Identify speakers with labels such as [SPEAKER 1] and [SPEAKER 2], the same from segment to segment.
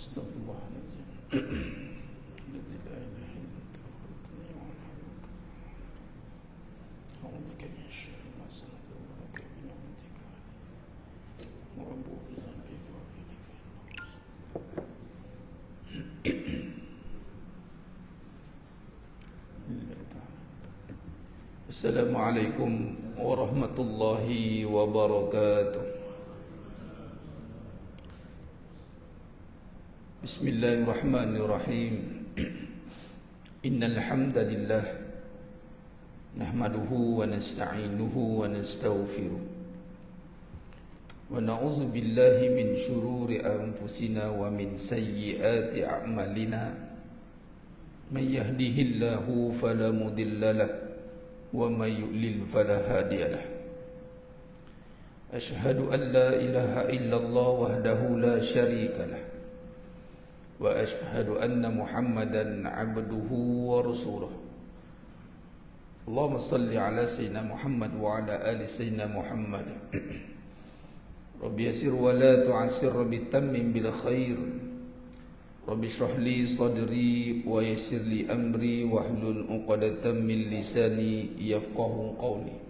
[SPEAKER 1] Astaghfirullahaladzim. الذي لا إله إلا أنت خلقتني وأنا عبدك أعوذ بك من شر ما صنعت وبارك بنعمتك علي وأبوء بذنبي فاغفر لي السلام عليكم ورحمة الله وبركاته. بسم الله الرحمن الرحيم. إن الحمد لله نحمده ونستعينه ونستغفره ونعوذ بالله من شرور أنفسنا ومن سيئات أعمالنا. من يهده الله فلا مضل له ومن يضلل فلا هادي له. أشهد أن لا إله إلا الله وحده لا شريك له وأشهد أن محمدا عبده ورسوله. اللهم صل على سيدنا محمد وعلى آل سيدنا محمد. رب يسر ولا تعسر، رب تمم بالخير. رب اشرح لي صدري ويسر لي أمري واحلل عقدة من لساني يفقه قولي.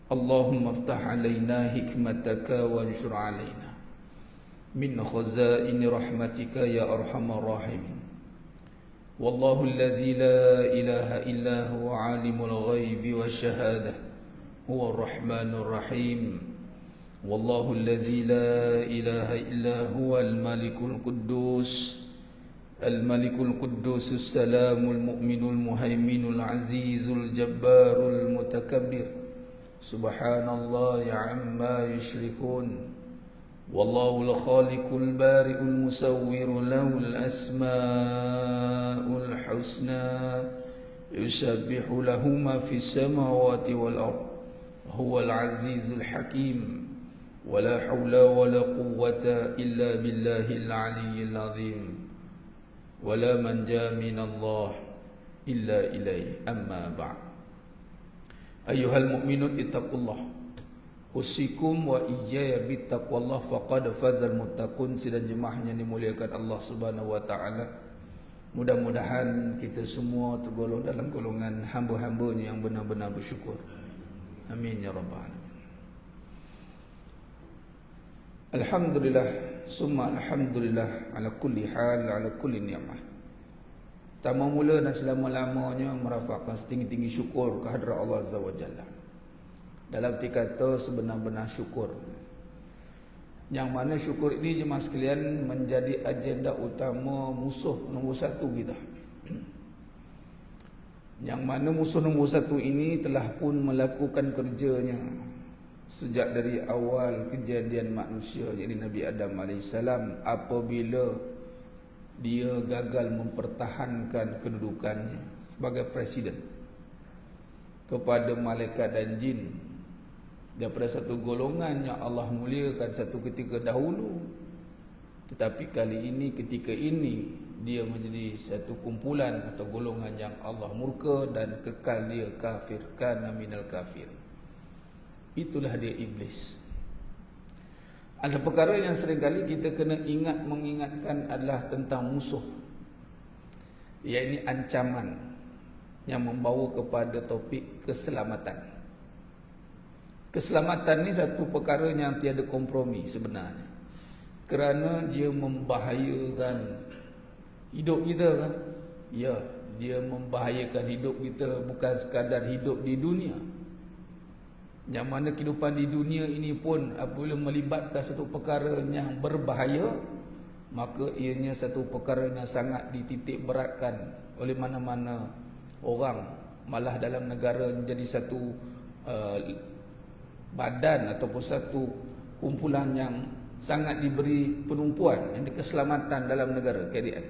[SPEAKER 1] اللهم افتح علينا حكمتك وانشر علينا من خزائن رحمتك يا أرحم الراحمين. والله الذي لا إله إلا هو عالم الغيب والشهادة هو الرحمن الرحيم. والله الذي لا إله إلا هو الملك القدوس السلام المؤمن المهيمن العزيز الجبار المتكبر. سبحان الله عما يشركون. والله الخالق البارئ المصور له الأسماء الحسنى يسبح له ما في السماوات والأرض هو العزيز الحكيم. ولا حول ولا قوة إلا بالله العلي العظيم. ولا منجا من الله إلا إليه. أما بعد. أيها المؤمنون اتقوا الله. Usikum wa iyaya bittaqwallah faqad fazal muttaqun. Sidang jemaah yang dimuliakan Allah Subhanahu wa taala, mudah-mudahan kita semua tergolong dalam golongan hamba-hambanya yang benar-benar bersyukur. Amin ya rabbal alamin. Alhamdulillah summa alhamdulillah ala kulli hal ala kulli ni'mah. Pertama mula dan selama-lamanya merafakkan setinggi-tinggi syukur kehadrat Allah Azza wa Jalla. Dalam arti kata sebenar-benar syukur, yang mana syukur ini jemaah sekalian menjadi agenda utama musuh nombor satu kita. Yang mana musuh nombor satu ini telah pun melakukan kerjanya sejak dari awal kejadian manusia, yakni Nabi Adam AS, apabila dia gagal mempertahankan kedudukannya sebagai presiden kepada malaikat dan jin daripada satu golongan yang Allah muliakan satu ketika dahulu. Tetapi kali ini, ketika ini, dia menjadi satu kumpulan atau golongan yang Allah murka dan kekal dia kafir, kana minal kafir. Itulah dia iblis. Ada perkara yang seringkali kita kena mengingatkan adalah tentang musuh, iaitu ancaman yang membawa kepada topik keselamatan. Keselamatan ni satu perkara yang tiada kompromi sebenarnya, kerana dia membahayakan hidup kita kan? Ya, dia membahayakan hidup kita, bukan sekadar hidup di dunia. Yang mana kehidupan di dunia ini pun apabila melibatkan satu perkara yang berbahaya, maka ianya satu perkara yang sangat dititik beratkan oleh mana-mana orang. Malah dalam negara menjadi satu badan ataupun satu kumpulan yang sangat diberi penumpuan, yang keselamatan dalam negara KDN.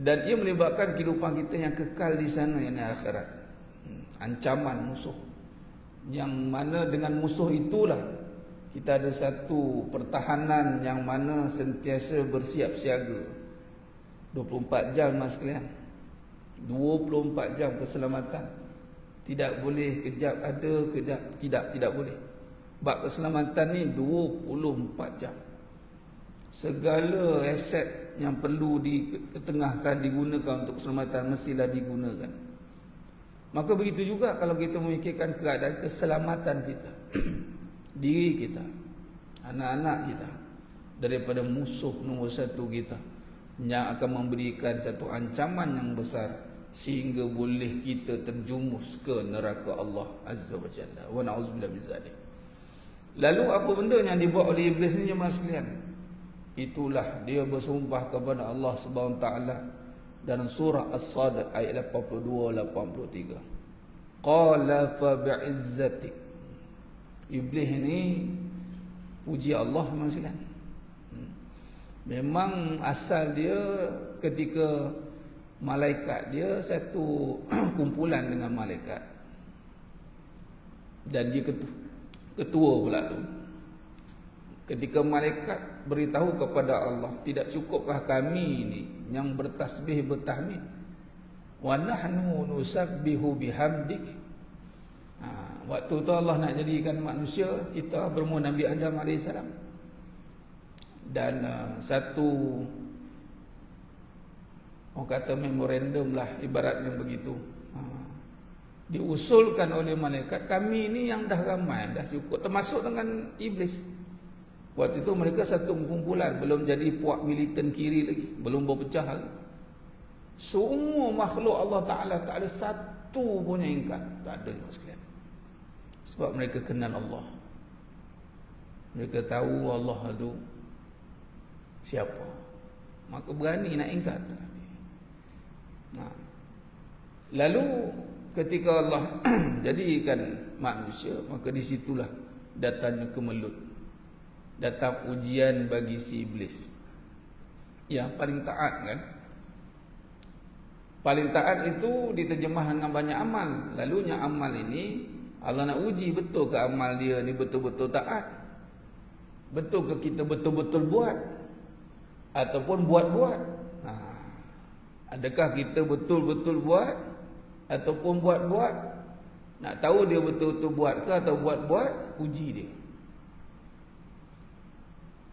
[SPEAKER 1] Dan ia melibatkan kehidupan kita yang kekal di sana, yang akhirat. Ancaman musuh, yang mana dengan musuh itulah kita ada satu pertahanan yang mana sentiasa bersiap siaga 24 jam mas sekalian. 24 jam keselamatan. Tidak boleh kejap ada, kejap tidak boleh. Bab keselamatan ni 24 jam. segala aset yang perlu diketengahkan, digunakan untuk keselamatan mestilah digunakan. Maka begitu juga kalau kita memikirkan keadaan keselamatan kita, diri kita, anak-anak kita, daripada musuh nombor satu kita yang akan memberikan satu ancaman yang besar sehingga boleh kita terjumus ke neraka Allah Azza wa Jalla. Wa na'udzubillah min zalik. Lalu apa benda yang dibuat oleh iblis ni jemaah sekalian? Itulah dia bersumpah kepada Allah Subhanahu taala dalam surah As-Sad ayat 82-83. Qala fa bi'izzatik. Iblis ni puji Allah jemaah sekalian. Memang asal dia ketika malaikat dia satu kumpulan dengan malaikat. Dan dia ketua pula tu. Ketika malaikat beritahu kepada Allah, tidak cukupkah kami ini yang bertasbih bertahmid? Wa nahnu nusabbihu bihamdik. Waktu tu Allah nak jadikan manusia, kita bermula Nabi Adam AS. Dan satu orang kata memorandum lah ibaratnya begitu, diusulkan oleh malaikat, kami ini yang dah ramai, dah cukup, termasuk dengan iblis. Waktu itu mereka satu kumpulan, belum jadi puak militan kiri lagi, belum berpecah lagi. Semua makhluk Allah Ta'ala tak ada satu pun yang ingkar, tak ada sekalian. Sebab mereka kenal Allah, mereka tahu Allah itu siapa, maka berani nak ingkar. Lalu ketika Allah jadikan manusia, maka disitulah datangnya kemelut, datang ujian bagi si iblis. Yang paling taat kan, paling taat itu diterjemah dengan banyak amal. Lalunya amal ini Allah nak uji betul ke amal dia ni betul-betul taat, betul ke kita betul-betul buat ataupun buat-buat. Adakah kita betul-betul buat ataupun buat-buat? Nak tahu dia betul-betul buat ke atau buat-buat, uji dia.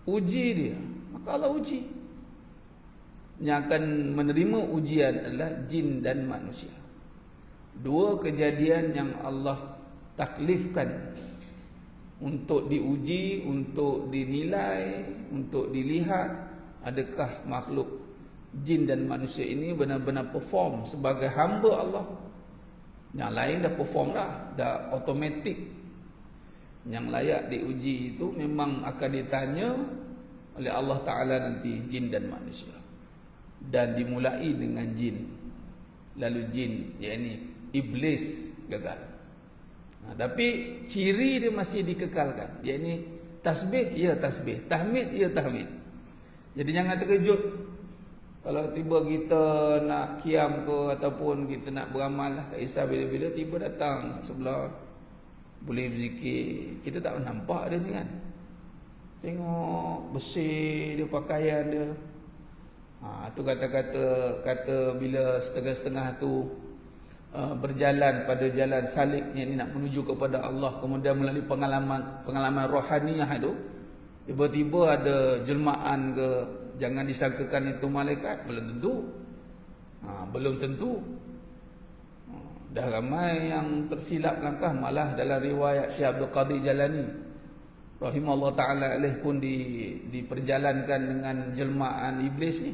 [SPEAKER 1] Uji dia, maka Allah uji. Yang akan menerima ujian adalah jin dan manusia. Dua kejadian yang Allah taklifkan untuk diuji, untuk dinilai, untuk dilihat, adakah makhluk jin dan manusia ini benar-benar perform sebagai hamba Allah. Yang lain dah perform dah automatik. Yang layak diuji itu memang akan ditanya oleh Allah Ta'ala nanti, jin dan manusia. Dan dimulai dengan jin. Lalu jin, yakni iblis, gagal. Tapi ciri dia masih dikekalkan, yakni tasbih, ya tasbih, tahmid, ya tahmid. Jadi jangan terkejut kalau tiba kita nak qiyam ke ataupun kita nak beramal lah, tak kisah bila-bila tiba datang sebelah boleh berzikir, kita tak nampak dia ni kan. Tengok bersih dia, pakaian dia. Tu kata bila setengah-setengah tu berjalan pada jalan saliknya ni nak menuju kepada Allah, kemudian melalui pengalaman rohaniah itu, tiba-tiba ada jelmaan ke, jangan disangkakan itu malaikat, belum tentu. Belum tentu. Dah ramai yang tersilap langkah, malah dalam riwayat Syekh Abdul Qadir Jalani rahimahullah ta'ala alaih pun diperjalankan dengan jelmaan iblis ni.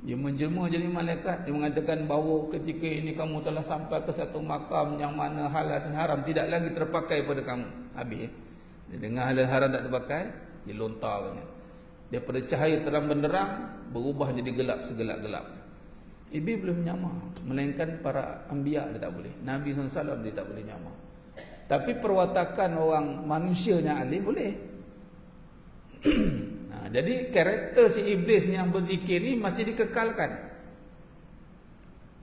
[SPEAKER 1] Dia menjelma jadi malaikat. Dia mengatakan bahawa ketika ini kamu telah sampai ke satu makam yang mana halal dan haram tidak lagi terpakai pada kamu. Habis. Dia dengar halal haram tak terpakai, dia lontarnya. Daripada cahaya terang benderang berubah jadi gelap segelap-gelap. Iblis belum nyamar, melainkan para anbiya dia tak boleh. Nabi SAW dia tak boleh nyamar. Tapi perwatakan orang manusia yang alim boleh. Jadi karakter si iblis yang berzikir ni masih dikekalkan.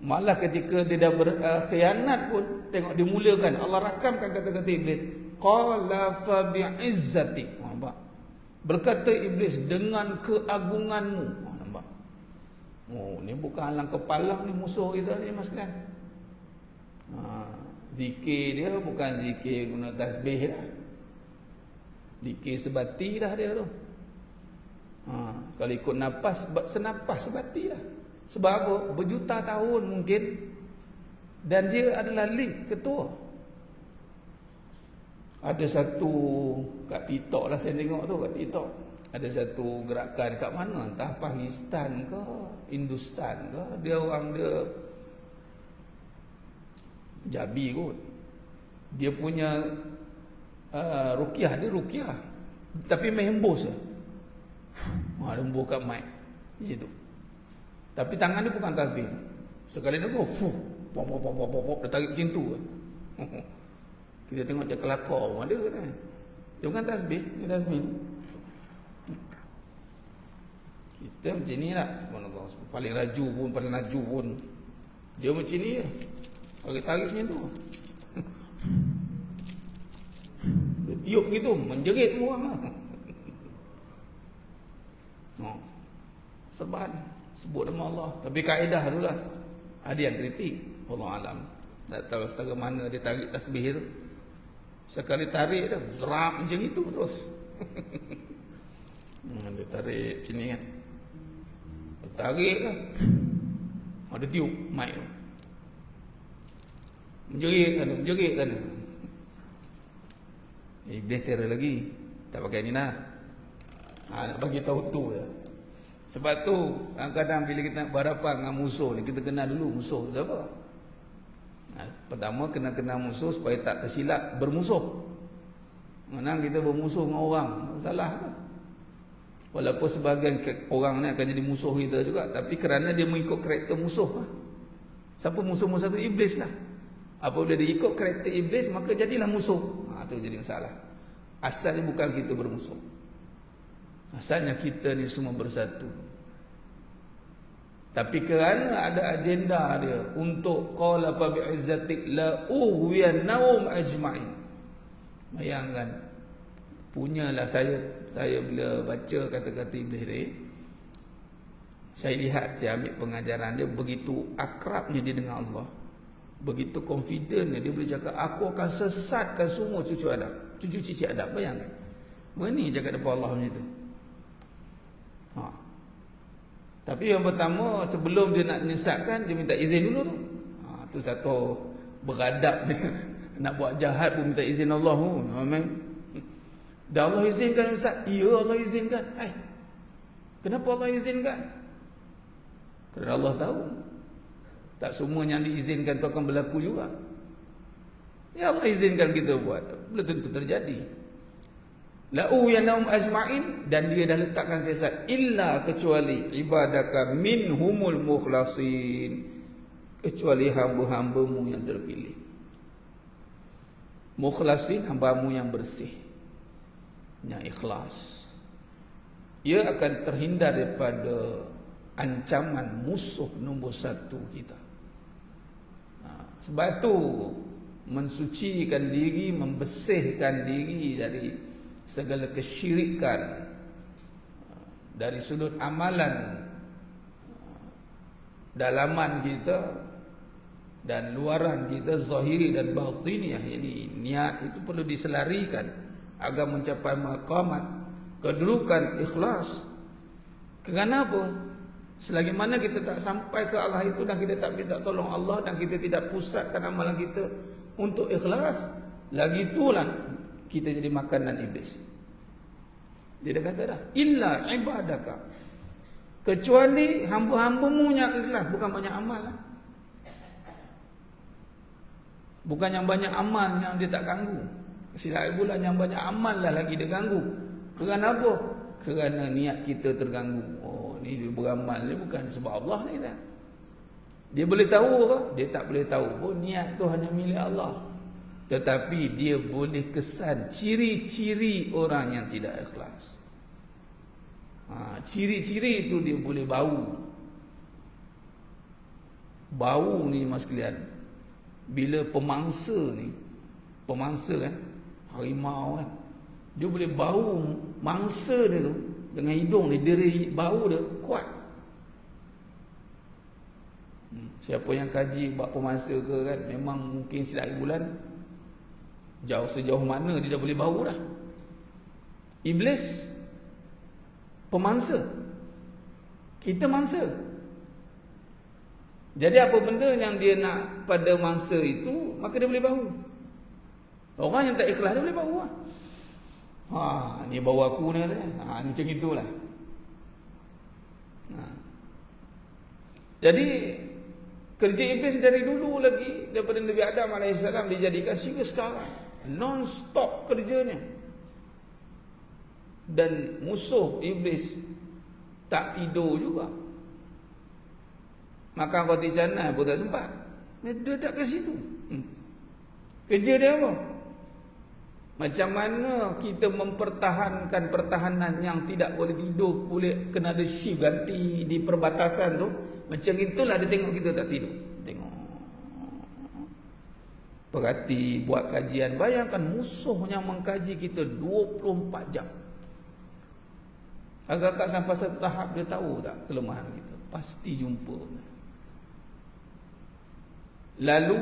[SPEAKER 1] Malah ketika dia dah berkhianat pun, tengok dimulakan, Allah rakamkan kata-kata iblis. Qala fa bi'izzatik. Nampak? Berkata iblis, dengan keagunganmu. Nampak? Ni bukan halang kepala ni musuh kita ni mas kan. Zikir dia bukan zikir guna tasbih dah. Zikir sebati dah dia tu. Kalau ikut nafas, senapas sebati lah. Sebab apa? Berjuta tahun mungkin. Dan dia adalah lead, ketua. Ada satu kat TikTok lah saya tengok tu, kat TikTok. Ada satu gerakan kat mana, entah Pakistan ke Hindustan ke, dia orang dia Jabi kot. Dia punya ruqyah, dia ruqyah tapi main hembus je. Hembus kat mic macam tu. Tapi tangan dia bukan tasbih. Sekali dia go pop dia tarik macam tu. Kita tengok macam kelakar pun ada kan. Dia bukan tasbih, dia tasbih. Kita macam ni lah. Paling laju pun, paling laju pun dia macam ni je. Tarik macam tu. Dia tiup gitu, menjerit semua orang lah. Sebat, sebut nama Allah. Tapi kaedah tu lah, ada yang kritik, Allah alam. Tak tahu setara mana dia tarik tasbih tu. Sekali tarik dah zerap macam itu terus. Dia tarik sini kan, dia tarik lah, ada tiup mic tu, menjerit kan. Iblis terror lagi, tak pakai ni lah. Nak bagi tahu tu je. Sebab tu kadang-kadang bila kita nak berhadapan dengan musuh ni, kita kenal dulu musuh tu siapa. Pertama kena kenal musuh supaya tak tersilap bermusuh. Kadang kita bermusuh dengan orang, salah tu. Walaupun sebahagian orang ni akan jadi musuh kita juga, tapi kerana dia mengikut karakter musuh lah. Siapa musuh-musuh tu? Iblis lah. Apabila dia ikut karakter iblis, maka jadilah musuh. Itu jadi masalah. Asalnya bukan kita bermusuh. Asalnya kita ni semua bersatu. Tapi kerana ada agenda dia untuk qala fa bi'izzatik la ughwiyannahum ajma'in. Bayangkan, punyalah saya bila baca kata-kata iblis ni, saya lihat, saya ambil pengajaran dia, begitu akrabnya dia dengan Allah, begitu confident dia boleh cakap, aku akan sesatkan semua cucu Adam, cucu cici Adam. Bayangkan, berani cakap depan Allah macam tu. Tapi yang pertama, sebelum dia nak menyesatkan, dia minta izin dulu tu. Tu satu beradab dia. Nak buat jahat pun minta izin Allah. Amin. Dah Allah izinkan Ustaz? Ya, Allah izinkan. Kenapa Allah izinkan? Kerana Allah tahu tak semua yang diizinkan itu akan berlaku juga. Ya, Allah izinkan kita buat, belum tentu terjadi. La'u yanahum ajma'in, dan dia dah letakkan siasat, illa kecuali ibadaka minhumul mukhlasin, kecuali hamba-hambamu yang terpilih. Mukhlasin, hamba-mu yang bersih, yang ikhlas. Ia akan terhindar daripada ancaman musuh nombor satu kita. Sebab itu mensucikan diri, membersihkan diri dari segala kesyirikan, dari sudut amalan dalaman kita dan luaran kita, zahiri dan batiniah. Jadi niat itu perlu diselarikan agar mencapai maqamat kedudukan ikhlas. Kerana apa? Selagi mana kita tak sampai ke Allah itu, dan kita tak minta tolong Allah, dan kita tidak pusatkan amalan kita untuk ikhlas, lagi itulah kita jadi makanan iblis. Dia dah kata dah, illa ibadaka, kecuali hamba-hambamu yang ikhlas. Bukan banyak amal lah. Bukan yang banyak amal yang dia tak ganggu. Silap bulan yang banyak amal lah lagi dia ganggu. Kerana apa? Kerana niat kita terganggu. Oh, ni dia beramal ni bukan sebab Allah ni dah. Dia boleh tahu ke? Dia tak boleh tahu pun. Niat tu hanya milik Allah. Tetapi dia boleh kesan ciri-ciri orang yang tidak ikhlas. Ciri-ciri itu dia boleh bau. Bau ni mas sekalian, bila pemangsa ni, pemangsa kan, harimau kan, dia boleh bau mangsa dia tu dengan hidung dia, deri bau dia kuat. Siapa yang kaji bab pemangsa ke kan, memang mungkin silap bulan, jauh sejauh mana dia dah boleh bau dah. Iblis Pemangsa. Kita mangsa. Jadi apa benda yang dia nak pada mangsa itu, maka dia boleh bawa. Orang yang tak ikhlas dia boleh bawa. Ni bawa aku ni katanya. Ni macam itulah. Jadi kerja iblis dari dulu lagi, daripada Nabi Adam AS dijadikan sehingga sekarang non-stop kerjanya. Dan musuh iblis tak tidur juga. Makan roti canai pun tak sempat. Dia tak ke situ. Kerja dia apa? Macam mana kita mempertahankan pertahanan yang tidak boleh tidur, boleh kena ada shift ganti di perbatasan tu. Macam itulah dia tengok kita tak tidur. Tengok. Perhati, buat kajian. Bayangkan musuh yang mengkaji kita 24 jam. Agak-agak sampai satu tahap dia tahu tak kelemahan kita. Pasti jumpa. Lalu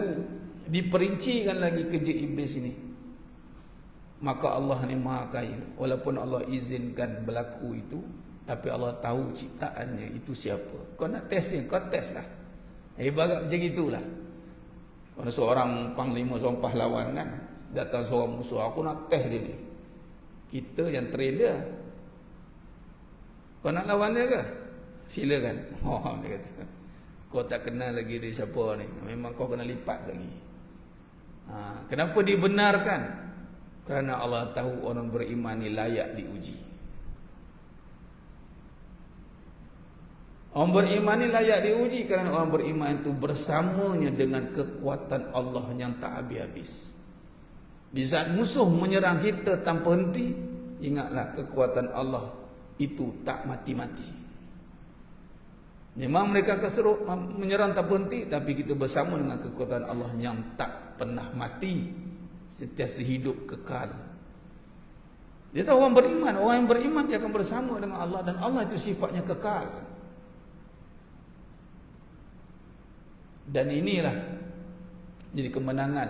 [SPEAKER 1] diperincikan lagi kerja iblis ini. Maka Allah ni maha kaya. Walaupun Allah izinkan berlaku itu, tapi Allah tahu ciptaannya itu siapa. Kau nak test dia, kau test lah. Ibarat macam itulah. Kalau seorang panglima, seorang pahlawan kan, datang seorang musuh, aku nak test dia ni. Kita yang train dia. Kau nak lawan dia ke? Silakan. Dia kata, kau tak kenal lagi dia siapa ni. Memang kau kena lipat lagi. Kenapa dibenarkan? Kerana Allah tahu orang beriman ni layak diuji. Orang beriman ni layak diuji kerana orang beriman itu bersamanya dengan kekuatan Allah yang tak habis-habis. Di saat musuh menyerang kita tanpa henti, ingatlah kekuatan Allah itu tak mati-mati. Memang mereka keseruk menyerang tanpa henti, tapi kita bersama dengan kekuatan Allah yang tak pernah mati, sentiasa hidup kekal. Dia tahu orang yang beriman dia akan bersama dengan Allah, dan Allah itu sifatnya kekal. Dan inilah jadi kemenangan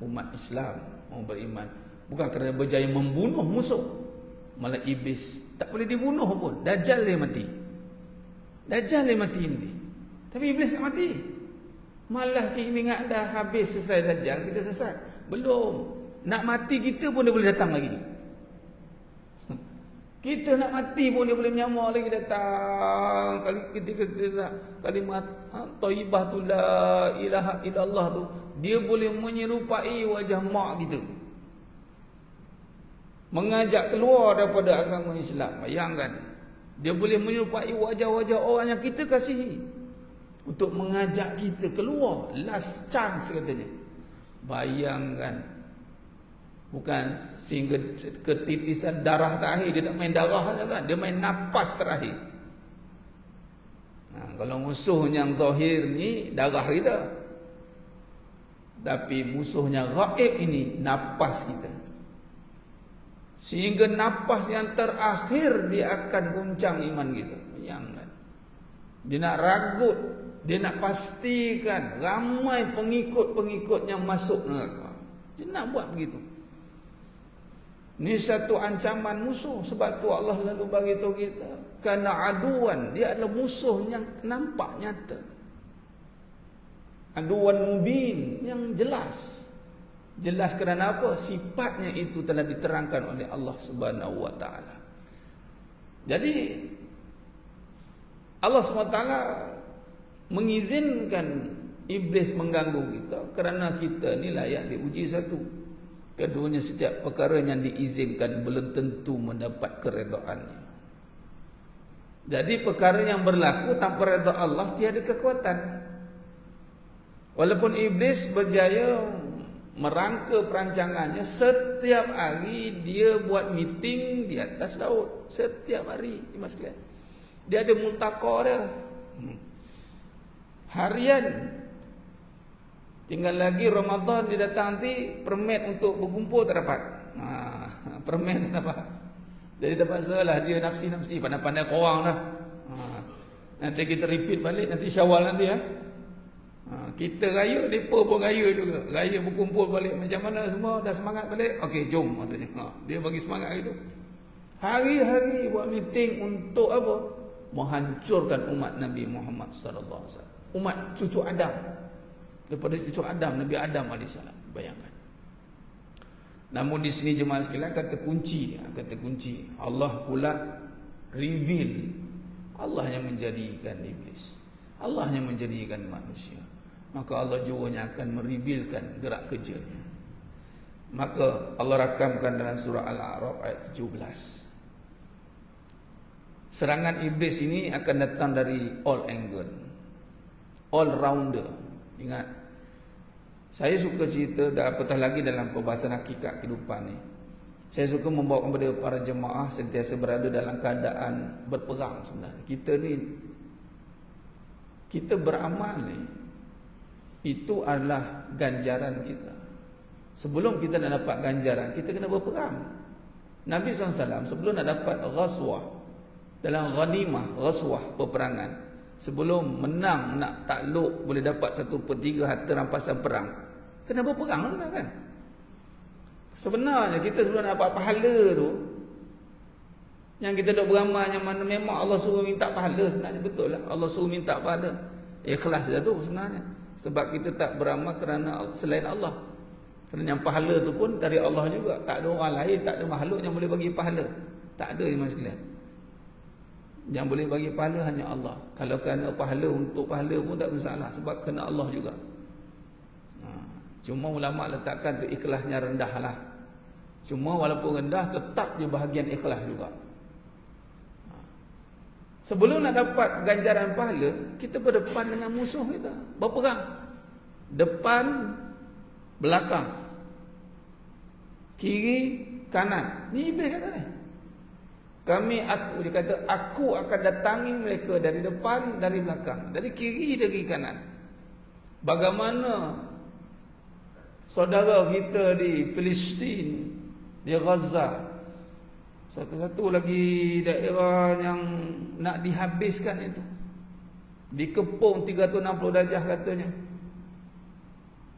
[SPEAKER 1] umat Islam, orang beriman. Bukan kerana berjaya membunuh musuh, malah iblis tak boleh dibunuh pun. Dajjal dia mati. Dajjal dia mati nanti. Tapi iblis tak mati. Malah kita ingat dah habis selesai Dajjal, kita sesat. Belum. Nak mati kita pun dia boleh datang lagi. Kita nak mati pun dia boleh menyamar lagi datang. Ketika kita kalimat thayyibah tu la ilaha illallah tu, dia boleh menyerupai wajah mak kita. Mengajak keluar daripada agama Islam. Bayangkan. Dia boleh menyerupai wajah-wajah orang yang kita kasihi. Untuk mengajak kita keluar. Last chance katanya. Bayangkan. Bukan sehingga ketitisan darah terakhir. Dia tak main darah saja kan. Dia main napas terakhir. Kalau musuh yang zahir ni darah kita. Tapi musuhnya gaib ini napas kita. Sehingga napas yang terakhir dia akan goncang iman kita. Bayangkan. Dia nak ragut. Dia nak pastikan ramai pengikut-pengikut yang masuk neraka. Dia nak buat begitu. Ini satu ancaman musuh. Sebab tu Allah lalu bagi tahu kita, kerana aduan, dia adalah musuh yang nampak nyata. Aduan mubin, yang jelas. Jelas kerana apa? Sifatnya itu telah diterangkan oleh Allah Subhanahu wa taala. Jadi Allah Subhanahu wa taala mengizinkan iblis mengganggu kita kerana kita ni layak diuji satu. Keduanya, setiap perkara yang diizinkan belum tentu mendapat keredaannya. Jadi perkara yang berlaku tanpa redha Allah tiada kekuatan. Walaupun iblis berjaya merangka perancangannya, setiap hari dia buat meeting di atas laut. Setiap hari, Mas sekalian. Dia ada multaqa dia. Harian. Tinggal lagi Ramadan dia datang nanti, permit untuk berkumpul tak dapat. Permit tak dapat. Jadi terpaksalah dia nafsi-nafsi, pandai-pandai korang dah. Nanti kita repeat balik, nanti Syawal nanti ya. Kita raya, mereka pun raya juga. Raya berkumpul balik. Macam mana semua dah semangat balik? Okey, jom katanya. Dia bagi semangat itu. Hari-hari buat meeting untuk apa? Menghancurkan umat Nabi Muhammad sallallahu alaihi wasallam. Umat cucu Adam. Daripada cucu Adam, Nabi Adam alaihissalam. Bayangkan. Namun di sini jemaah sekalian, kata kunci dia, kata kunci. Allah pula reveal. Allah yang menjadikan iblis. Allah yang menjadikan manusia. Maka Allah juga akan merevealkan gerak kerjanya. Maka Allah rakamkan dalam surah Al-A'raf ayat 17. Serangan iblis ini akan datang dari all angle, all rounder. Ingat, saya suka cerita dan apatah lagi dalam pembahasan hakikat kehidupan ni. Saya suka membawa kepada para jemaah sentiasa berada dalam keadaan berperang sebenarnya. Kita beramal ni, itu adalah ganjaran kita. Sebelum kita nak dapat ganjaran, kita kena berperang. Nabi SAW sebelum nak dapat ghazwah, dalam ghanimah, ghazwah, peperangan, sebelum menang, nak takluk, boleh dapat 1/3 harta rampasan perang, kena berperang lah kan. Sebenarnya kita sebelum nak dapat pahala tu, yang kita duk beramal, yang mana memang Allah suruh minta pahala, sebenarnya betul lah, Allah suruh minta pahala, ikhlas saja tu sebenarnya. Sebab kita tak beramal kerana selain Allah. Kerana yang pahala tu pun dari Allah juga. Tak ada orang lain, tak ada makhluk yang boleh bagi pahala. Tak ada jemaah sekalian. Yang boleh bagi pahala hanya Allah. Kalau kerana pahala untuk pahala pun tak masalah, sebab kena Allah juga. Cuma ulama letakkan tu ikhlasnya rendah lah. Cuma walaupun rendah, tetap je bahagian ikhlas juga. Sebelum nak dapat ganjaran pahala, kita berdepan dengan musuh kita, berperang. Depan, belakang, kiri, kanan. Ni iblis kata ni. Dia kata, aku akan datangi mereka dari depan, dari belakang, dari kiri, dari kanan. Bagaimana saudara kita di Palestin, di Gaza, satu-satu lagi daerah yang nak dihabiskan itu, dikepung 360 darjah katanya.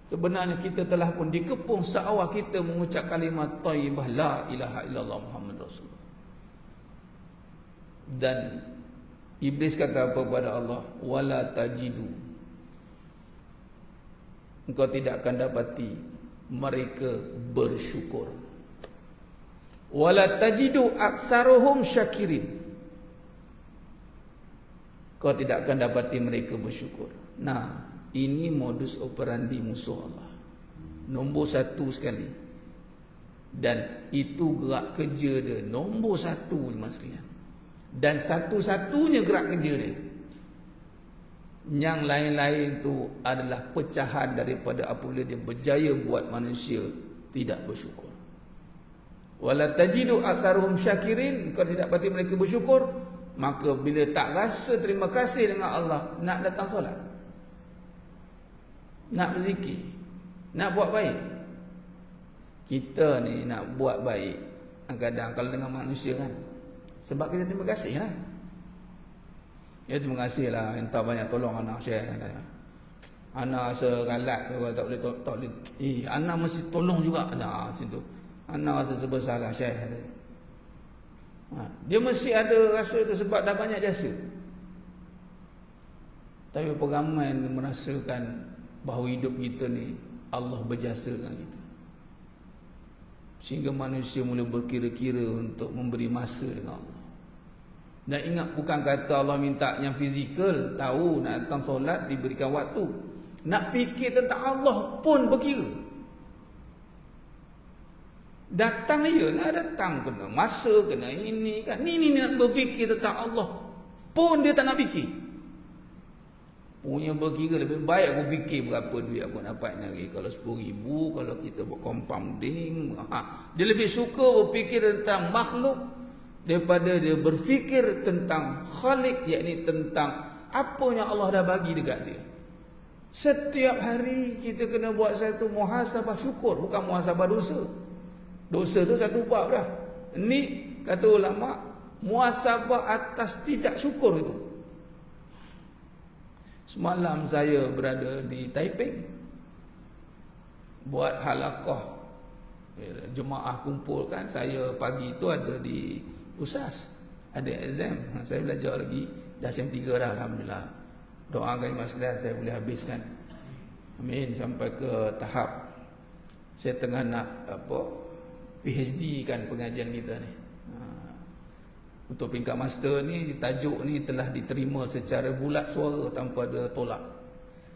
[SPEAKER 1] Sebenarnya kita telah pun dikepung seawal kita mengucap kalimat thayyibah la ilaha illallah Muhammad Rasulullah. Dan iblis kata apa kepada Allah? Wala tajidu, engkau tidak akan dapati mereka bersyukur. Wala tajidu aksaruhum syakirin, kau tidak akan dapati mereka bersyukur. Nah, ini modus operandi musuh Allah, nombor 1 sekali. Dan itu gerak kerja dia, nombor 1 jemaah sekalian. Dan satu-satunya gerak kerja dia. Yang lain-lain tu adalah pecahan daripada apabila dia berjaya buat manusia tidak bersyukur. Wala tajidu aksaruhum syakirin, kau tidak dapati mereka bersyukur. Maka bila tak rasa terima kasih dengan Allah, nak datang solat, nak berzikir, nak buat baik. Kita ni nak buat baik kadang-kadang kalau dengan manusia kan, sebab kita terima kasih lah. Ya, terima kasih lah, entah banyak tolong anak share. Anak rasa galat, kalau tak boleh, tak boleh. Anak mesti tolong juga. Nah, macam tu. Anak rasa bersalah share. Dia mesti ada rasa tu sebab dah banyak jasa. Tapi peramai merasakan bahawa hidup kita ni Allah berjasa dengan kita, sehingga manusia mula berkira-kira untuk memberi masa dengan Allah. Dan ingat, bukan kata Allah minta yang fizikal, tahu nak datang solat diberikan waktu. Nak fikir tentang Allah pun berkira. Datang iyalah datang, kena masa, kena ini kan. Ni nak berfikir tentang Allah pun dia tak nak fikir. Punya berkira, lebih baik aku fikir berapa duit aku dapat hari. Kalau 10,000, kalau kita buat compounding, dia lebih suka berfikir tentang makhluk daripada dia berfikir tentang Khalik, yakni tentang apa yang Allah dah bagi dekat dia. Setiap hari kita kena buat satu muhasabah syukur, bukan muhasabah dosa. Dosa tu satu bab dah. Ini kata ulama, muhasabah atas tidak syukur itu. Semalam saya berada di Taiping, buat halaqah, jemaah kumpul kan. Saya pagi itu ada di Ustaz, ada exam. Saya belajar lagi. Dah sem 3 dah, alhamdulillah. Doakan mas sekalian saya boleh habiskan. Amin. Sampai ke tahap saya tengah nak PhD kan pengajian kita ni. Untuk peringkat master ni, tajuk ni telah diterima secara bulat suara tanpa ada tolak.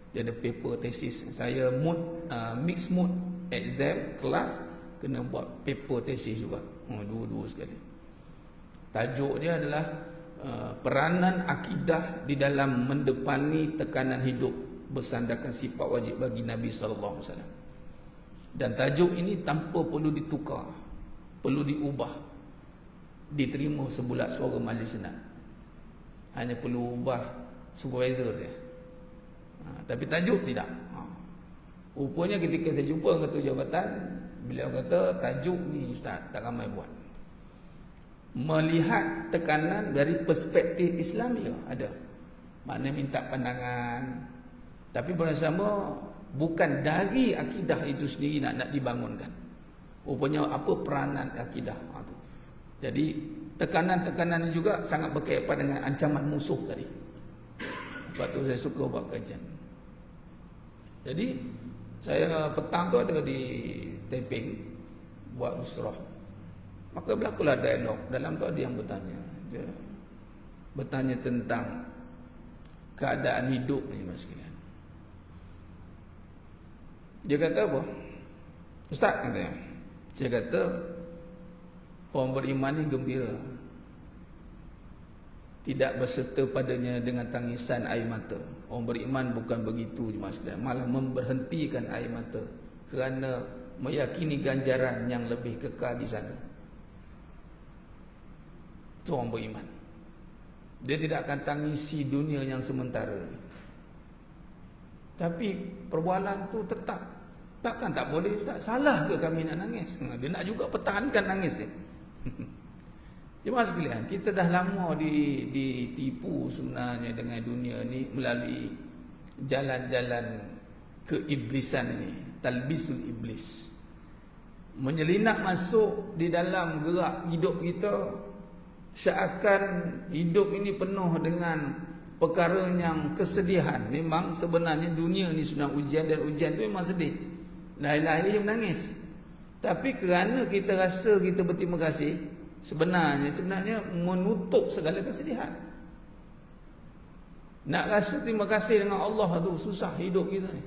[SPEAKER 1] Dia ada paper tesis. Saya mix mood exam kelas kena buat paper tesis juga. Dua-dua sekali. Tajuk dia adalah peranan akidah di dalam mendepani tekanan hidup bersandarkan sifat wajib bagi Nabi sallallahu alaihi wasallam. Dan tajuk ini tanpa perlu ditukar, perlu diubah. Diterima sebulat suara majlis senat. Hanya perlu ubah supervisor saja. Tapi tajuk tidak. Rupanya ketika saya jumpa ketua jabatan, beliau kata tajuk ni ustaz tak ramai buat. Melihat tekanan dari perspektif Islam ya ada. Maknanya minta pandangan. Tapi bersama bukan dari akidah itu sendiri nak dibangunkan. Rupanya apa peranan akidah tu. Jadi tekanan-tekanan ini juga sangat berkaitan dengan ancaman musuh tadi. Sebab tu saya suka buat kajian. Jadi saya petang tu ada di Taiping buat usrah. Maka berlakulah dialog. Dalam tu ada yang bertanya. Dia bertanya tentang keadaan hidup ni mas sekalian. Dia kata apa? Ustaz katanya. Saya kata orang beriman ni gembira. Tidak berserta padanya dengan tangisan air mata. Orang beriman bukan begitu mas sekalian. Malah memberhentikan air mata kerana meyakini ganjaran yang lebih kekal di sana. Itu orang beriman. Dia tidak akan tangisi dunia yang sementara. Tapi perbualan tu tetap. Takkan tak boleh Ustaz? Salah ke kami nak nangis? Dia nak juga pertahankan nangis dia. Jemaah sekalian, kita dah lama ditipu sebenarnya dengan dunia ni melalui jalan-jalan keiblisan ini, talbisul iblis. Menyelinap masuk di dalam gerak hidup kita seakan hidup ini penuh dengan perkara yang kesedihan. Memang sebenarnya dunia ni sebenarnya ujian, dan ujian tu memang sedih. Lahir-lahir menangis. Tapi kerana kita rasa kita berterima kasih, sebenarnya menutup segala kesedihan. Nak rasa terima kasih dengan Allah tu susah hidup kita ni.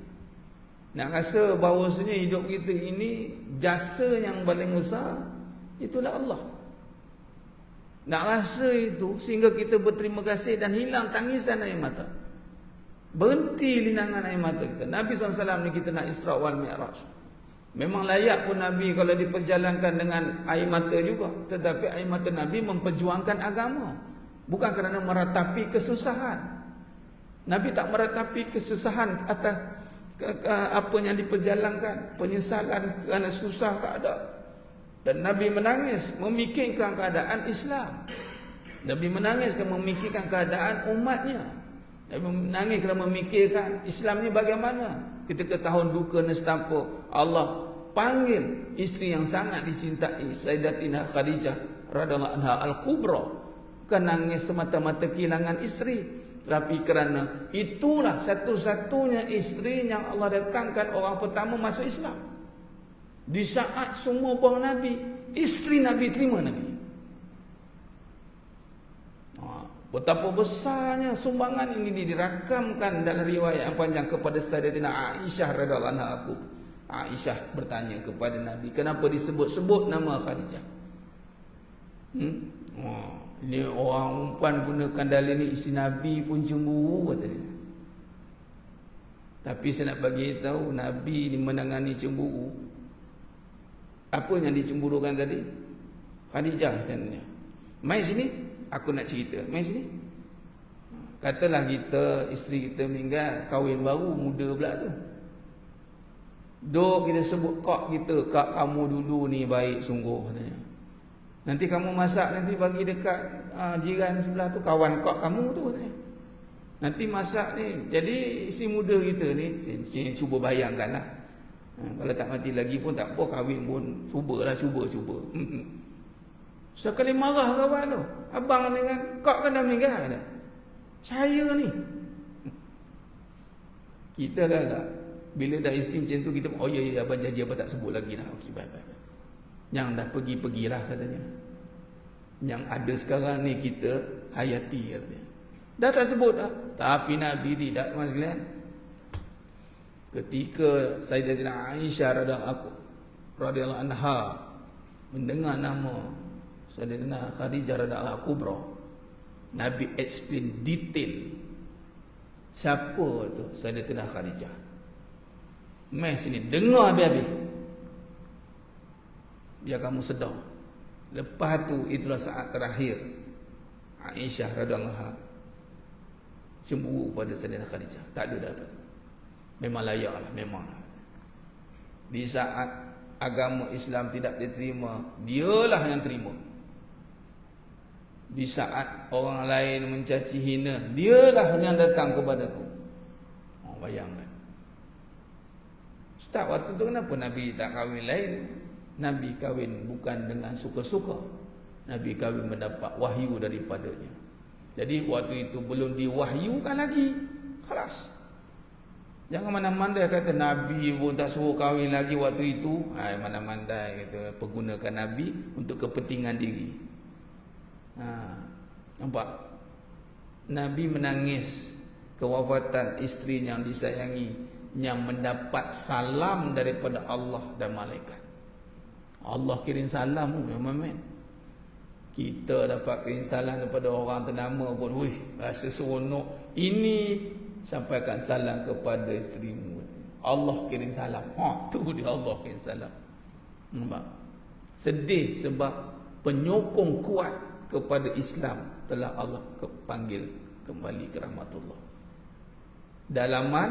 [SPEAKER 1] Nak rasa bahawasanya hidup kita ini jasa yang paling besar itulah Allah. Nak rasa itu sehingga kita berterima kasih dan hilang tangisan air mata. Berhenti linangan air mata kita. Nabi SAW ni kita nak Isra wal Mi'raj. Memang layak pun Nabi kalau diperjalankan dengan air mata juga. Tetapi air mata Nabi memperjuangkan agama. Bukan kerana meratapi kesusahan. Nabi tak meratapi kesusahan atas apa yang diperjalankan. Penyesalan kerana susah tak ada. Dan Nabi menangis memikirkan keadaan Islam. Nabi menangis kerana memikirkan keadaan umatnya. Nabi menangis kerana memikirkan Islam ni bagaimana. Ketika tahun duka nestapa, Allah panggil isteri yang sangat dicintai, Sayyidatina Khadijah radhiyallahu anha al-Kubra. Bukan nangis semata-mata kehilangan isteri, tapi kerana itulah satu-satunya isteri yang Allah datangkan orang pertama masuk Islam. Di saat semua buang Nabi, isteri Nabi terima Nabi. Betapa besarnya sumbangan ini dirakamkan dalam riwayat yang panjang kepada Sayyidatina Aisyah radhiyallahu anha. Aisyah bertanya kepada Nabi, kenapa disebut-sebut nama Khadijah? Ini orang umpan gunakan dalil ni, isteri Nabi pun cemburu katanya. Tapi saya nak bagi tahu, Nabi ni menangani cemburu. Apa yang dicemburukan tadi? Khadijah katanya. Mai sini, aku nak cerita. Mai sini. Katalah kita, isteri kita meninggal, kahwin baru, muda pula tu. Dok kita sebut kak kita, kak kamu dulu ni baik sungguh katanya. Nanti kamu masak, nanti bagi dekat jiran sebelah tu, kawan kak kamu tu katanya. Nanti masak ni. Jadi isteri muda kita ni, cuba bayangkanlah. Kalau tak mati lagi pun tak apa, kahwin pun cuba. Sekali marah kawan tu, abang ni kan, kau kena meninggal kata. Saya ni. Kita kan bila dah isteri macam tu kita, oh ya abang janji abang tak sebut lagi dah. Okey bye. Yang dah pergilah katanya. Yang ada sekarang ni kita hayati katanya. Dah tak sebut dah. Tapi Nabi tidak, teman sekalian. Ketika Sayyidatina Aisyah radhiyallahu anha mendengar nama Sayyidatina Khadijah radhiyallahu kubra, Nabi explain detail siapa tu Sayyidatina Khadijah. Mai sini dengar habis-habis, biar kamu sedar. Lepas tu itulah saat terakhir Aisyah radhiyallahu anha cemburu pada Sayyidatina Khadijah. Tak ada dah apa tu. Memang layak lah, memang lah. Di saat agama Islam tidak diterima, dialah yang terima. Di saat orang lain mencaci hina, dialah yang datang kepadaku. Bayangkan. Ustaz, waktu tu kenapa Nabi tak kahwin lain? Nabi kahwin bukan dengan suka-suka. Nabi kahwin mendapat wahyu daripadanya. Jadi waktu itu belum diwahyukan lagi. Khalas. Jangan mana-mandai kata Nabi pun tak suruh kahwin lagi waktu itu. Mana-mandai kata pergunakan Nabi untuk kepentingan diri. Nampak? Nabi menangis kewafatan isteri yang disayangi, yang mendapat salam daripada Allah dan malaikat. Allah kirim salam memang. Kita dapat kirim salam daripada orang ternama pun, wih, rasa seronok. Ini sampaikan salam kepada isterimu. Allah kirim salam. Tu dia Allah kirim salam. Nampak? Sedih sebab penyokong kuat kepada Islam telah Allah panggil kembali ke rahmatullah. Dalaman,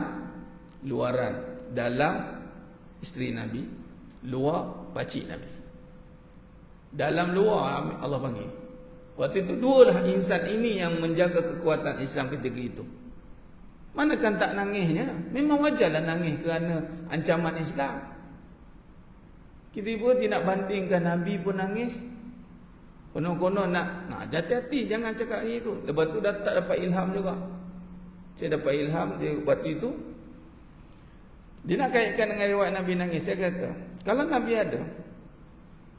[SPEAKER 1] luaran. Dalam isteri Nabi, luar pakcik Nabi. Dalam luar Allah panggil. Waktu itu dualah insan ini yang menjaga kekuatan Islam ketika itu. Manakan tak nangisnya? Memang wajarlah nangis kerana ancaman Islam. Kita pun tidak bandingkan Nabi pun nangis. Konon-konon nak hati-hati, jangan cakap ni tu. Lepas tu dah tak dapat ilham juga. Saya dapat ilham dia waktu itu. Dia nak kaitkan dengan riwayat Nabi nangis. Saya kata, kalau Nabi ada,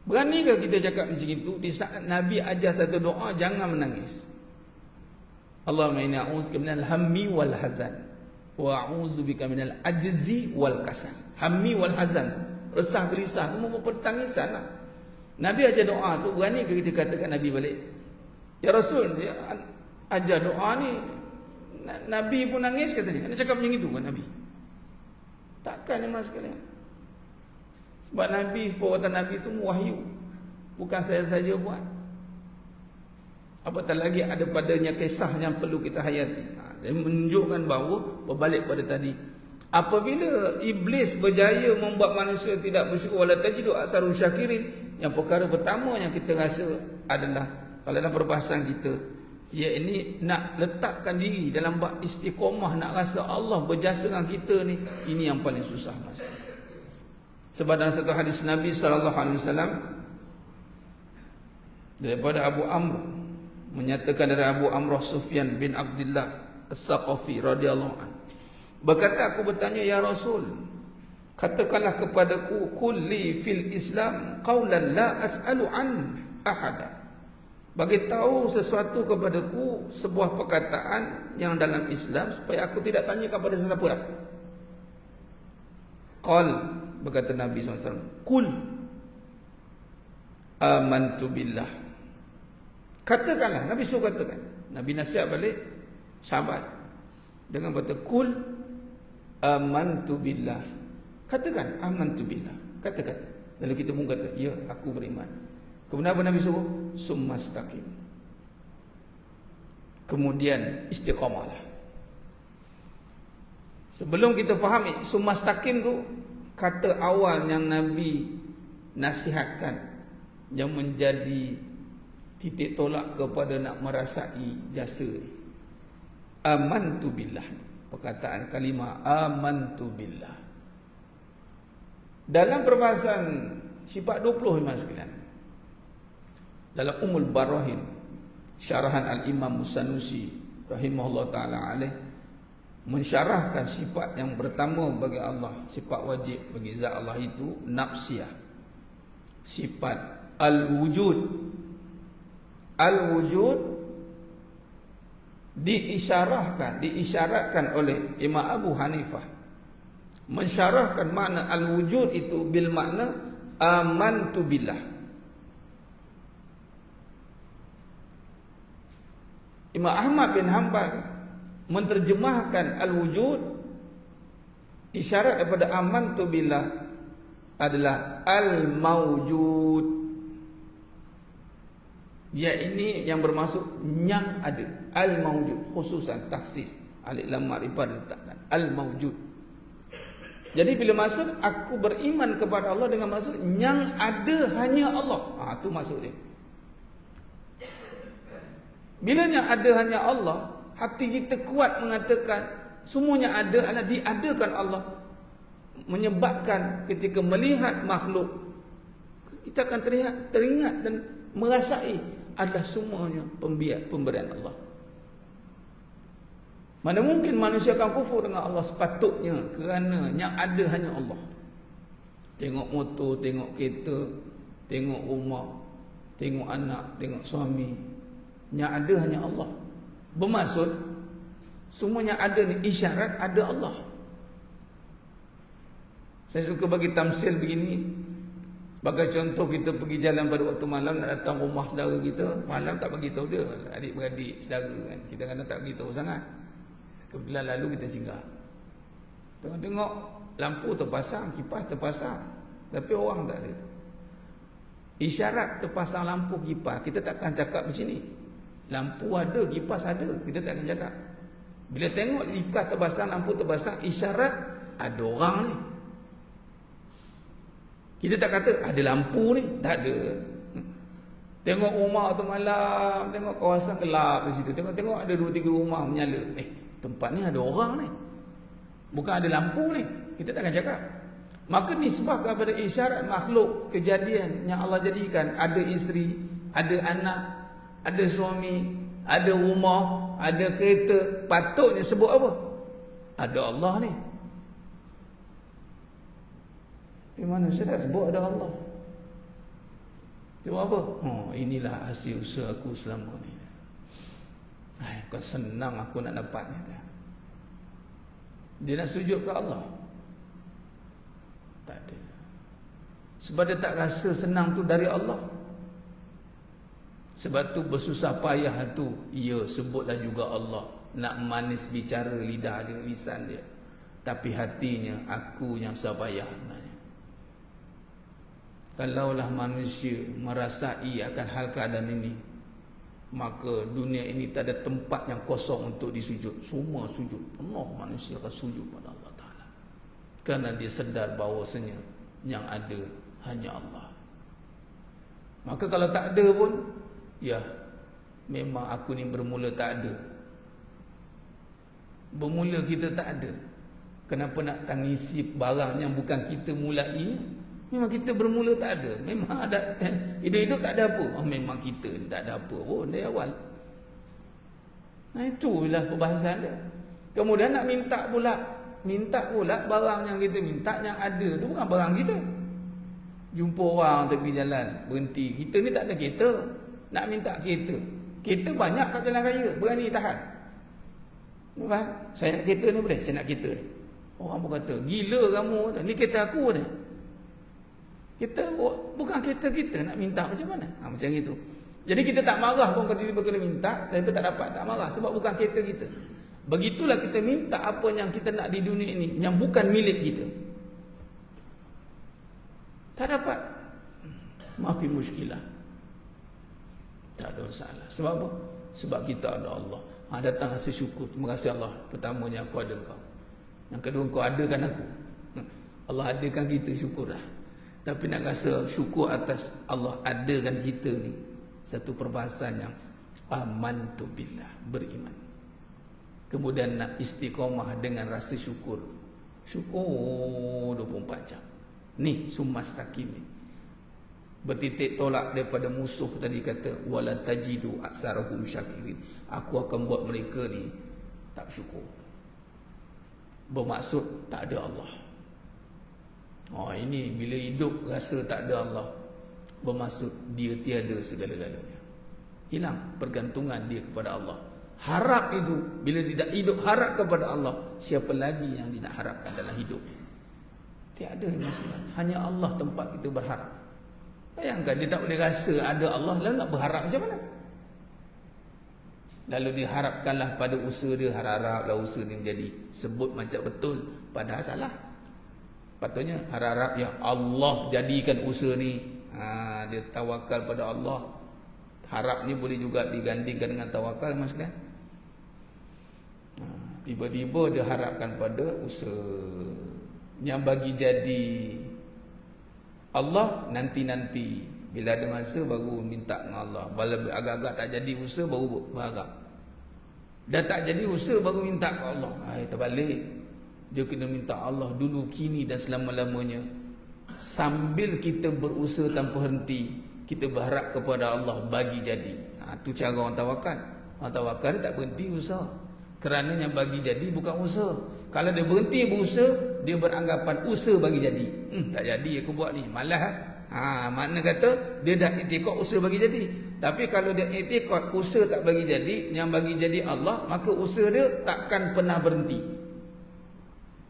[SPEAKER 1] beranikah kita cakap macam itu? Di saat Nabi ajar satu doa, jangan menangis. Allahumma inni a'udzubika minal hammi wal hazan wa a'udzubika minal ajzi wal kasal. Hammi wal hazan, resah gelisah, itu merupakan tangisan lah. Nabi ajar doa tu, berani kita katakan Nabi balik, ya Rasul, dia ajar doa ni, Nabi pun nangis katanya. Anda cakap macam itu kan Nabi? Takkan ya mas sekalian. Sebab Nabi, perbuatan Nabi itu wahyu, bukan saya saja buat. Apatah lagi ada padanya kisah yang perlu kita hayati. Dia menunjukkan bahawa, berbalik pada tadi, apabila iblis berjaya membuat manusia tidak bersyukur, wala tajidu aksarahum syakirin, yang perkara pertama yang kita rasa adalah, kalau dalam perbahasan kita, ini nak letakkan diri dalam bab istiqomah, nak rasa Allah berjasa dengan kita ni, ini yang paling susah mas. Sebab dalam satu hadis Nabi SAW daripada Abu Amr, menyatakan dari Abu Amr Sufyan bin Abdullah As-Saqafi radhiyallahu anhu, berkata, aku bertanya, ya Rasul, katakanlah kepadaku, kulli fil Islam qawlan la as'alu an ahada. Bagi tahu sesuatu kepadaku, sebuah perkataan yang dalam Islam, supaya aku tidak tanya kepada sesiapa dah. Qal, berkata Nabi SAW, kul amantu billah. Katakanlah, Nabi suruh katakan. Nabi nasihat balik sahabat dengan kata, kul amantu billah. Katakan amantu billah. Katakan. Lalu kita pun kata, ya, aku beriman. Kemudian apa Nabi suruh? Summastaqim. Kemudian istiqamahlah. Sebelum kita faham summastaqim tu, kata awal yang Nabi nasihatkan, yang menjadi titik tolak kepada nak merasai jasa, amantu billah. Perkataan kalimah amantu billah dalam perbahasan sifat 20 mas sekalian, dalam Ummul Barahin, syarahan Al-Imam Sanusi rahimahullah ta'ala alaih, mensyarahkan sifat yang pertama bagi Allah, sifat wajib bagi zat Allah itu nafsiyah, sifat al-wujud. Al-wujud diisyaratkan oleh Imam Abu Hanifah, mensyarahkan makna al-wujud itu bil makna amantu billah. Imam Ahmad bin Hanbal menterjemahkan al-wujud, isyarat daripada amantu billah adalah al-mawjud. Ya, ini yang bermaksud yang ada, al-mawjud, khususan taksis alif lam ma'rifah diletakkan al-mawjud. Jadi bila maksud aku beriman kepada Allah dengan maksud yang ada hanya Allah, itu maksud dia. Bila yang ada hanya Allah, hati kita kuat mengatakan semuanya ada adalah diadakan Allah, menyebabkan ketika melihat makhluk kita akan teringat dan merasai adalah semuanya pemberian Allah. Mana mungkin manusia akan kufur dengan Allah? Sepatutnya, kerana yang ada hanya Allah. Tengok motor, tengok kereta, tengok rumah, tengok anak, tengok suami, yang ada hanya Allah. Bermaksud semuanya ada ni isyarat ada Allah. Saya suka bagi tamsil begini. Bagai contoh, kita pergi jalan pada waktu malam, nak datang rumah saudara kita, malam tak bagi tahu dia, adik-beradik saudara kan, kita kadang tak bagi tahu sangat. Kebetulan lalu kita singgah, tengok-tengok lampu terpasang, kipas terpasang, tapi orang tak ada. Isyarat terpasang lampu kipas, kita takkan cakap macam ni. Lampu ada, kipas ada, kita takkan cakap. Bila tengok kipas terpasang, lampu terpasang, isyarat ada orang ni. Kita tak kata ada lampu ni, tak ada. Tengok rumah tu malam, tengok kawasan gelap di situ, tengok ada 2-3 rumah menyala. Tempat ni ada orang ni, bukan ada lampu ni, kita takkan cakap. Maka nisbah kepada isyarat makhluk, kejadian yang Allah jadikan, ada isteri, ada anak, ada suami, ada rumah, ada kereta, patutnya sebut apa? Ada Allah ni. Di mana saya tak sebut ada Allah? Sebab apa? Inilah hasil usaha aku selama ni. Bukan senang aku nak dapatnya. Dia nak sujud ke Allah? Tak ada. Sebab dia tak rasa senang tu dari Allah. Sebab tu bersusah payah tu, ya sebutlah juga Allah. Nak manis bicara lidah dia, lisan dia, tapi hatinya aku yang susah payah. Kalaulah manusia merasai akan hal keadaan ini, maka dunia ini tak ada tempat yang kosong untuk disujud. Semua sujud, penuh manusia akan sujud pada Allah Ta'ala, kerana dia sedar bahawasanya yang ada hanya Allah. Maka kalau tak ada pun, ya memang aku ni bermula tak ada. Bermula kita tak ada. Kenapa nak tangisi barang yang bukan kita mulai? Memang kita bermula tak ada. Memang ada, hidup-hidup tak ada apa. Memang kita ni tak ada apa pun dari awal. Itulah perbahasan dia. Kemudian nak minta pula barang yang kita minta, yang ada tu bukan barang kita. Jumpa orang tepi jalan, berhenti, kita ni tak ada kereta, nak minta kereta. Kereta banyak kat jalan raya, berani tahan. Faham? Saya nak kereta ni boleh? Saya nak kereta ni. Orang pun kata, gila kamu, ni kereta aku ni. Kita bukan kereta kita, nak minta macam mana? Macam itu. Jadi kita tak marah pun kalau dia kena minta, tapi tak dapat, tak marah sebab bukan kereta kita. Begitulah kita minta apa yang kita nak di dunia ini, yang bukan milik kita. Tak dapat. Maafi muskilah. Tak ada masalah. Sebab apa? Sebab kita ada Allah. Datang rasa syukur. Terima kasih Allah. Pertamanya aku ada kau. Yang kedua kau adakan aku. Allah adakan kita, syukurlah. Tapi nak rasa syukur atas Allah adakan kita ni, satu perbahasan yang amantu billah, beriman. Kemudian nak istiqamah dengan rasa syukur. Syukur 24 jam. Ni sumastaqim ni. bertitik tolak daripada musuh tadi kata wala tajidu aksarahum syakirin. Aku akan buat mereka ni tak syukur. Bermaksud tak ada Allah. Ini bila hidup rasa tak ada Allah, bermaksud dia tiada segala-galanya. Hilang pergantungan dia kepada Allah. Harap itu, bila tidak hidup harap kepada Allah, siapa lagi yang dia nak harapkan dalam hidup ni? Tiada masalah. Hanya Allah tempat kita berharap. Bayangkan dia tak boleh rasa ada Allah, lalu nak berharap macam mana? Lalu diharapkanlah pada usaha dia, harap-haraplah usaha dia menjadi. Sebut macam betul, padahal salah. Patutnya harap-harap ya Allah jadikan usaha ni. Dia tawakal pada Allah. Harap ni boleh juga digandingkan dengan tawakal, mas kan? Tiba-tiba dia harapkan pada usaha yang bagi jadi Allah nanti-nanti. Bila ada masa baru minta dengan Allah. Bila agak-agak tak jadi usaha baru berharap. Dah tak jadi usaha baru minta ke Allah. Terbalik. Dia kena minta Allah dulu, kini dan selama-lamanya. Sambil kita berusaha tanpa henti, kita berharap kepada Allah bagi jadi. Itu cara orang tawakal. Orang tawakal dia tak berhenti usaha. Kerana yang bagi jadi bukan usaha. Kalau dia berhenti berusaha, dia beranggapan usaha bagi jadi. Tak jadi aku buat ni, malas. Makna kata dia dah iktikad usaha bagi jadi. Tapi kalau dia iktikad usaha tak bagi jadi, yang bagi jadi Allah, maka usaha dia takkan pernah berhenti.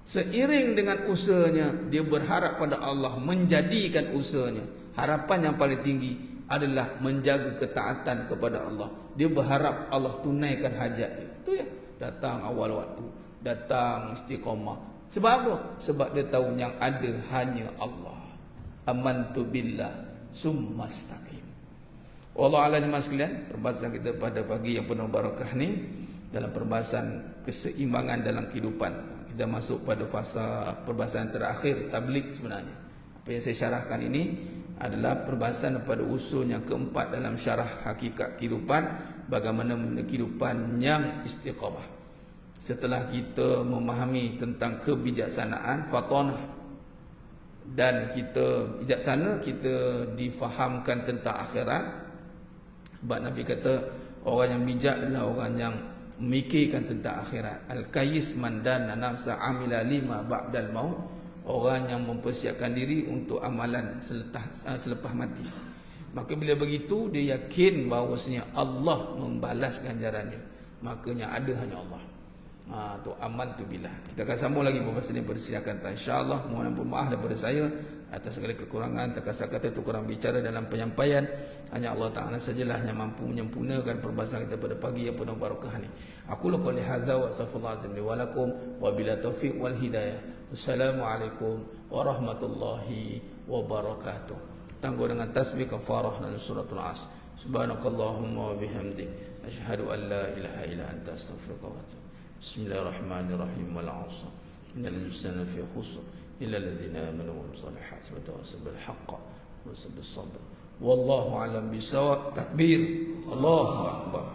[SPEAKER 1] Seiring dengan usahanya, dia berharap pada Allah menjadikan usahanya. Harapan yang paling tinggi adalah menjaga ketaatan kepada Allah. Dia berharap Allah tunaikan hajat dia. Itu ya. Datang awal waktu, datang istiqamah. Sebab apa? Sebab dia tahu yang ada hanya Allah. Amantu billah summastaqim. Wallahu a'lam sekalian, perbahasan kita pada pagi yang penuh barakah ni dalam perbahasan keseimbangan dalam kehidupan. Kita masuk pada fasa perbahasan terakhir tabligh sebenarnya. Apa yang saya syarahkan ini adalah perbahasan pada usul yang keempat dalam syarah hakikat kehidupan, bagaimana kehidupan yang istiqamah. Setelah kita memahami tentang kebijaksanaan, fatonah, dan kita bijaksana, kita difahamkan tentang akhirat. Sebab Nabi kata orang yang bijak adalah orang yang memikirkan tentang akhirat. Al-Qayyis man dana nafsa amila lima ba'dal maut. Orang yang mempersiapkan diri untuk amalan selepas mati. Maka bila begitu, dia yakin bahawasanya Allah membalas ganjarannya. Makanya ada hanya Allah. Tu aman tu billah. Kita akan sambung lagi pembahasan ini, persilakan insya-Allah. Mohon ampun maaf daripada saya atas segala kekurangan, terkasar-kata itu kurang bicara dalam penyampaian. Hanya Allah Taala sajalah yang mampu menyempurnakan perbahasan kita pada pagi yang penuh barakah ini. Aku qouli hadza wa astaghfirullahalazim li wa lakum wa bila taufiq wal hidayah. Wassalamualaikum warahmatullahi wabarakatuh. Tangguh dengan tasbih kafarah dan suratul Asr. Subhanakallahumma wa bihamdik asyhadu an la ilaha illa anta astaghfiruka wa atubu. Bismillahirrahmanirrahim. Wal 'asr. Innal insana fi khusr illa alladhina amanu wa amilus solihati wa tawassaw bil haqqi wa tawassaw bis sabr. Wallahu a'lam bisawab. Takbir. Allahu akbar.